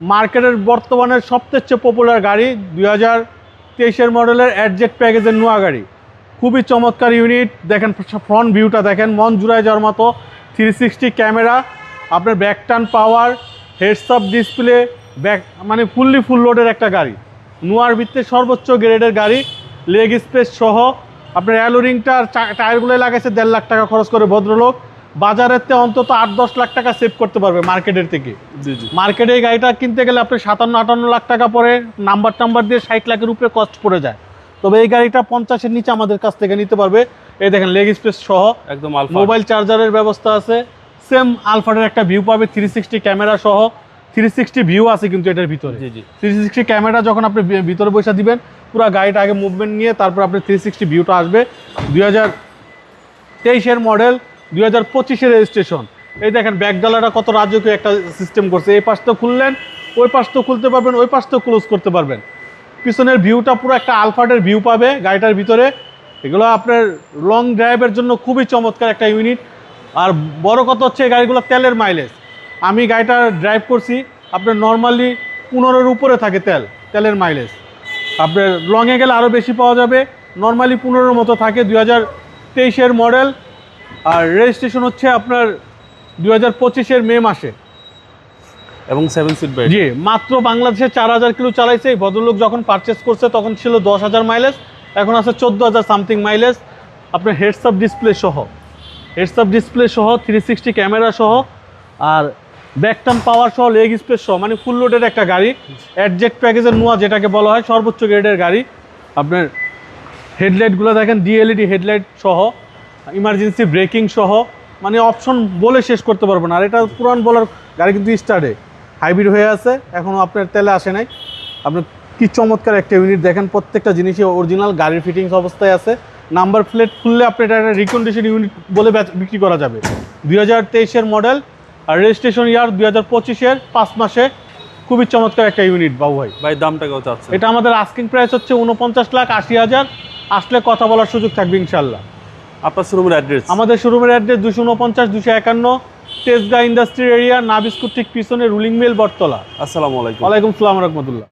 মার্কেটের বর্তমানে সবচেয়ে পপুলার গাড়ি 2023 মডেলের অ্যাডজেট প্যাকেজের নোয়া গাড়ি। খুবই চমৎকার ইউনিট। দেখেন ফ্রন্ট ভিউটা দেখেন, মন জুড়ায় যাওয়ার মতো। 360 ক্যামেরা, আপনার ব্যাক টার্ন পাওয়ার, হেডস আপ ডিসপ্লে, ব্যাক মানে ফুল লোডের একটা গাড়ি। নোয়ার ভিত্তিতে সর্বোচ্চ গ্রেডের গাড়ি, লেগ স্পেস সহ। আপনার অ্যালোরিংটার টায়ারগুলো লাগাইছে 1.5 লাখ টাকা খরচ করে ভদ্রলোক। বাজারের থেকে অন্তত 8-10 লাখ টাকা সেভ করতে পারবে মার্কেটের থেকে। মার্কেটে এই গাড়িটা কিনতে গেলে আপনার 57-58 লাখ টাকা পরে, নাম্বার দিয়ে 60 লাখের উপরে কস্ট পড়ে যায়। তবে এই গাড়িটা 50-এর নিচে আমাদের কাছ থেকে নিতে পারবে। এই দেখেন লেগ স্পেস সহ, একদম মোবাইল চার্জারের ব্যবস্থা আছে। সেম আলফাটের একটা ভিউ পাবে, 360 ক্যামেরা সহ। 360 ভিউ আছে কিন্তু এটার ভিতরে। 360 ক্যামেরা যখন আপনি ভিতরে বসে দিবেন, পুরো গাড়িটা আগে মুভমেন্ট নিয়ে তারপর আপনি 360 ভিউটা আসবে। 2023 মডেল, 2025 রেজিস্ট্রেশন। এই দেখেন ব্যাকডালাটা কত রাজকীয় একটা সিস্টেম করছে। এই পাশটা খুললেন, ওই পাশটাও খুলতে পারবেন, ওই পাশটাও ক্লোজ করতে পারবেন। পিছনের ভিউটা পুরো একটা আলফাটের ভিউ পাবে গাড়িটার ভিতরে। এগুলো আপনার লং ড্রাইভের জন্য খুবই চমৎকার একটা ইউনিট। আর বড় কথা হচ্ছে এই গাড়িগুলো তেলের মাইলেজ। আমি গাড়িটা ড্রাইভ করছি, আপনার নর্মালি 15-এর উপরে থাকে তেলের মাইলেজ। আপনার লংয়ে গেলে আরও বেশি পাওয়া যাবে, নর্মালি 15-এর মতো থাকে। 2023 মডেল, আর রেজিস্ট্রেশন হচ্ছে আপনার 2025 মে মাসে। এবং 7 সিট বাইক। জি, মাত্র বাংলাদেশে 4000 কিলো চালাইছে। এই ভদ্রলোক যখন পারচেস করছে তখন ছিল 10,000 মাইলেজ, এখন আছে 14,000 সামথিং মাইলেজ। আপনার হেডস আপ ডিসপ্লে সহ, 360 ক্যামেরা সহ, আর ব্যাকটার্ন পাওয়ার সহ, লেগ স্পেস সহ, মানে ফুল লোডের একটা গাড়ি। অ্যাডজেট প্যাকেজের নোয়া যেটাকে বলা হয়, সর্বোচ্চ গ্রেডের গাড়ি। আপনার হেডলাইটগুলো দেখেন ডিএলইডি হেডলাইট সহ, ইমার্জেন্সি ব্রেকিং সহ, মানে অপশন বলে শেষ করতে পারবো না। আর এটা পুরান বলার গাড়ি কিন্তু স্টার্টে হাইব্রিড হয়ে আছে, এখনও আপনার তেলে আসে নাই। আপনার কি চমৎকার একটা ইউনিট দেখেন, প্রত্যেকটা জিনিসই অরিজিনাল, গাড়ির ফিটিংস অবস্থায় আছে। নাম্বার প্লেট খুললে আপনি এটা একটা রিকন্ডিশন ইউনিট বলে বিক্রি করা যাবে। 2023 মডেল, আর রেজিস্ট্রেশন ইয়ার 2025 5 মাসে। খুবই চমৎকার একটা ইউনিট বাবু ভাই। দামটা কত আছে? এটা আমাদের আস্কিং প্রাইস হচ্ছে 49,80,000। আসলে কথা বলার সুযোগ থাকবে ইনশাল্লাহ। আপনার শোরুমের অ্যাড্রেস? আমাদের শোরুমের অ্যাড্রেস 249-251 তেজগাঁ ইন্ডাস্ট্রি এরিয়া, নাবিস্কুট ঠিক পিছনে, রুলিং মিল, বটতলা। আসসালামু আলাইকুম। ওয়ালাইকুম সালাম রহমতুল্লাহ।